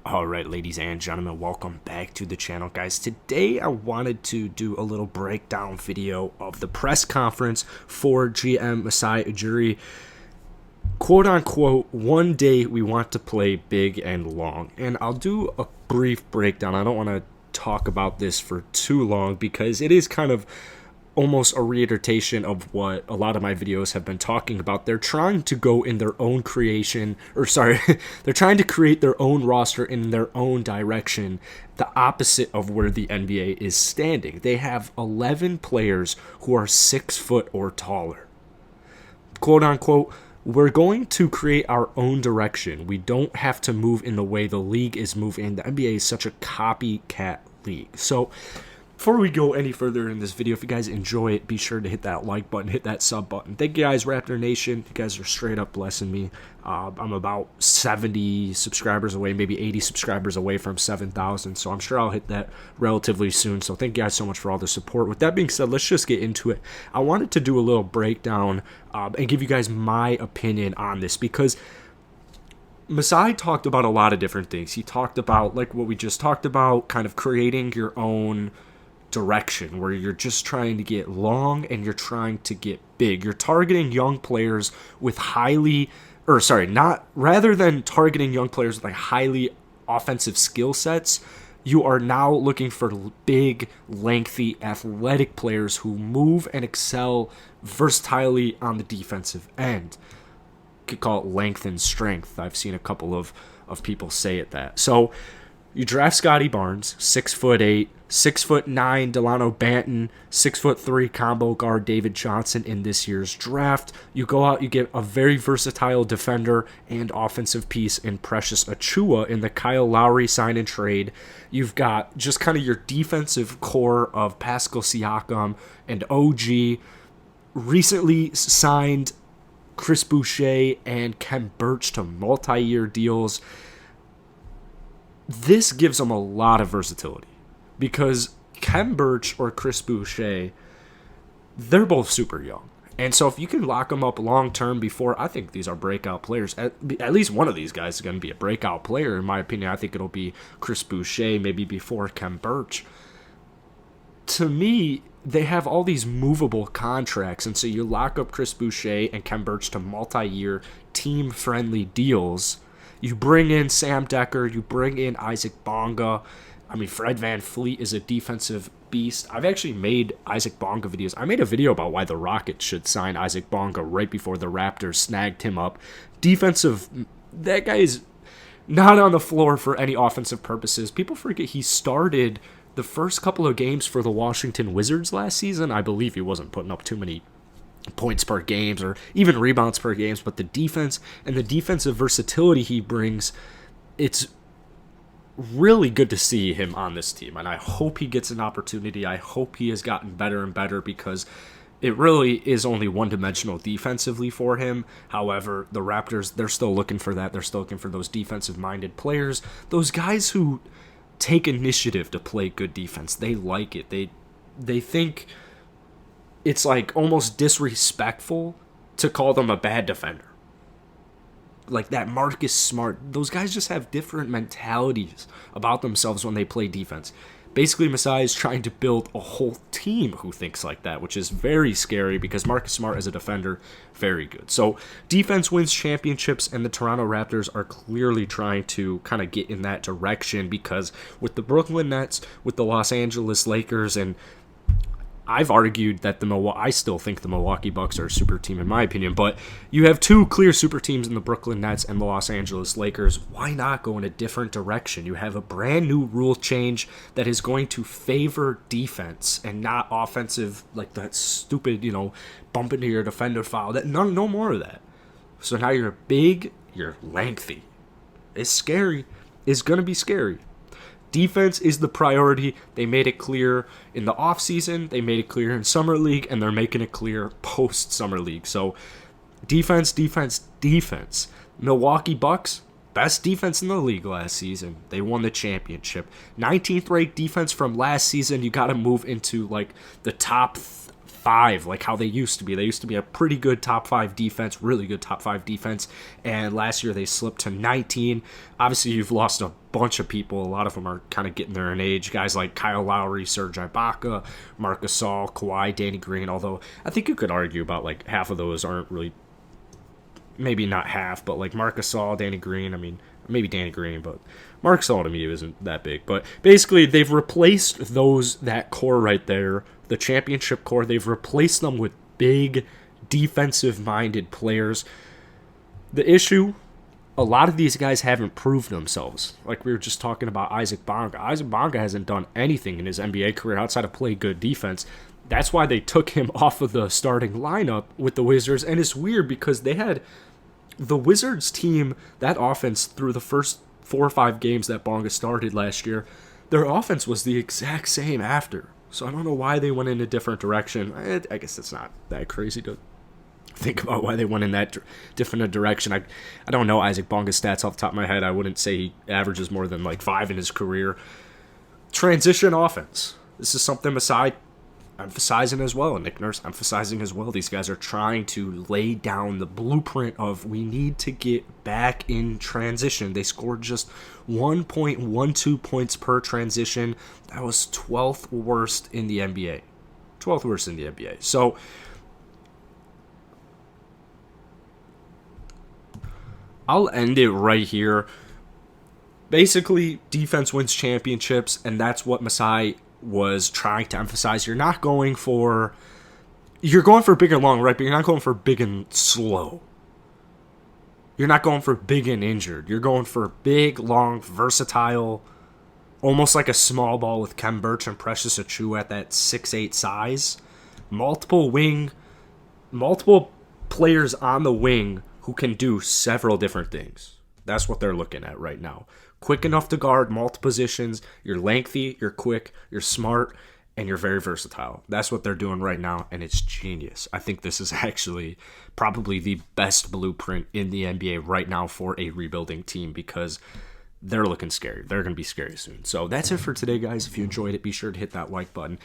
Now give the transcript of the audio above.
Alright, ladies and gentlemen, welcome back to the channel, guys. Today I wanted to do a little breakdown video of the press conference for GM Masai Ujiri. Quote unquote, one day we want to play big and long. And I'll do a brief breakdown. I don't want to talk about this for too long because it is kind of almost a reiteration of what a lot of my videos have been talking about. They're trying to go in their own creation, they're trying to create their own roster in their own direction, the opposite of where the NBA is standing. They have 11 players who are 6 foot or taller. Quote unquote, we're going to create our own direction. We don't have to move in the way the league is moving. The NBA is such a copycat league. So before we go any further in this video, if you guys enjoy it, be sure to hit that like button, hit that sub button. Thank you guys, Raptor Nation. You guys are straight up blessing me. I'm about 70 subscribers away, maybe 80 subscribers away from 7,000, so I'm sure I'll hit that relatively soon. So thank you guys so much for all the support. With that being said, let's just get into it. I wanted to do a little breakdown and give you guys my opinion on this because Masai talked about a lot of different things. He talked about, like what we just talked about, kind of creating your own direction where you're just trying to get long and you're trying to get big. You're targeting young players with rather than targeting young players with like highly offensive skill sets, you are now looking for big, lengthy, athletic players who move and excel versatilely on the defensive end. You could call it length and strength. I've seen a couple of people say it that. So you draft Scotty Barnes, 6'8", 6'9", Delano Banton, 6'3" combo guard David Johnson in this year's draft. You go out, you get a very versatile defender and offensive piece in Precious Achiuwa in the Kyle Lowry sign and trade. You've got just kind of your defensive core of Pascal Siakam and OG. Recently signed Chris Boucher and Kem Birch to multi-year deals. This gives them a lot of versatility because Kem Birch or Chris Boucher, they're both super young. And so if you can lock them up long-term before, I think these are breakout players. At least one of these guys is going to be a breakout player. In my opinion, I think it'll be Chris Boucher, maybe before Kem Birch. To me, they have all these movable contracts, and so you lock up Chris Boucher and Kem Birch to multi-year team-friendly deals. You bring in Sam Decker, you bring in Isaac Bonga. I mean, Fred VanVleet is a defensive beast. I've actually made Isaac Bonga videos. I made a video about why the Rockets should sign Isaac Bonga right before the Raptors snagged him up. That guy is not on the floor for any offensive purposes. People forget he started the first couple of games for the Washington Wizards last season. I believe he wasn't putting up too many points per games or even rebounds per games, but the defense and the defensive versatility he brings, it's really good to see him on this team, and I hope he gets an opportunity. I hope he has gotten better and better because it really is only one-dimensional defensively for him. However, the Raptors, they're still looking for that. They're still looking for those defensive-minded players, those guys who take initiative to play good defense. They like it. They think it's like almost disrespectful to call them a bad defender. Like that Marcus Smart. Those guys just have different mentalities about themselves when they play defense. Basically, Masai is trying to build a whole team who thinks like that, which is very scary because Marcus Smart as a defender, very good. So defense wins championships, and the Toronto Raptors are clearly trying to kind of get in that direction because with the Brooklyn Nets, with the Los Angeles Lakers, and I've argued that I still think the Milwaukee Bucks are a super team in my opinion, but you have two clear super teams in the Brooklyn Nets and the Los Angeles Lakers. Why not go in a different direction? You have a brand new rule change that is going to favor defense and not offensive, like that stupid, bump into your defender foul. No more of that. So now you're big, you're lengthy. It's scary. It's going to be scary. Defense is the priority. They made it clear in the offseason. They made it clear in Summer League, and they're making it clear post-Summer League. So defense, defense, defense. Milwaukee Bucks, best defense in the league last season. They won the championship. 19th ranked defense from last season. You got to move into like the top 5 like how they used to be. They used to be a pretty good top 5 defense, really good top 5 defense, and last year they slipped to 19. Obviously, you've lost a bunch of people. A lot of them are kind of getting there in age. Guys like Kyle Lowry, Serge Ibaka, Marc Gasol, Kawhi, Danny Green, although I think you could argue about like half of those aren't really, maybe not half, but like Marc Gasol, Danny Green, I mean, maybe Danny Green, but Marc Gasol to me isn't that big. But basically, they've replaced that core right there, the championship core. They've replaced them with big defensive-minded players. The issue, a lot of these guys haven't proved themselves. Like we were just talking about Isaac Bonga. Isaac Bonga hasn't done anything in his NBA career outside of play good defense. That's why they took him off of the starting lineup with the Wizards. And it's weird because they had the Wizards team, that offense through the first 4 or 5 games that Bonga started last year, their offense was the exact same after. So I don't know why they went in a different direction. I guess it's not that crazy to think about why they went in that different a direction. I don't know Isaac Bonga's stats off the top of my head. I wouldn't say he averages more than like 5 in his career. Transition offense. This is something Masai emphasizing as well, and Nick Nurse emphasizing as well. These guys are trying to lay down the blueprint of we need to get back in transition. They scored just 1.12 points per transition. That was 12th worst in the NBA. 12th worst in the NBA. So I'll end it right here. Basically, defense wins championships, and that's what Masai was trying to emphasize. You're going for big and long, right? But you're not going for big and slow. You're not going for big and injured. You're going for big, long, versatile, almost like a small ball with Kem Birch and Precious Achiuwa at that 6'8" size. Multiple players on the wing who can do several different things. That's what they're looking at right now. Quick enough to guard multiple positions. You're lengthy, you're quick, you're smart, and you're very versatile. That's what they're doing right now, and it's genius. I think this is actually probably the best blueprint in the NBA right now for a rebuilding team because they're looking scary. They're going to be scary soon. So that's it for today, guys. If you enjoyed it, be sure to hit that like button.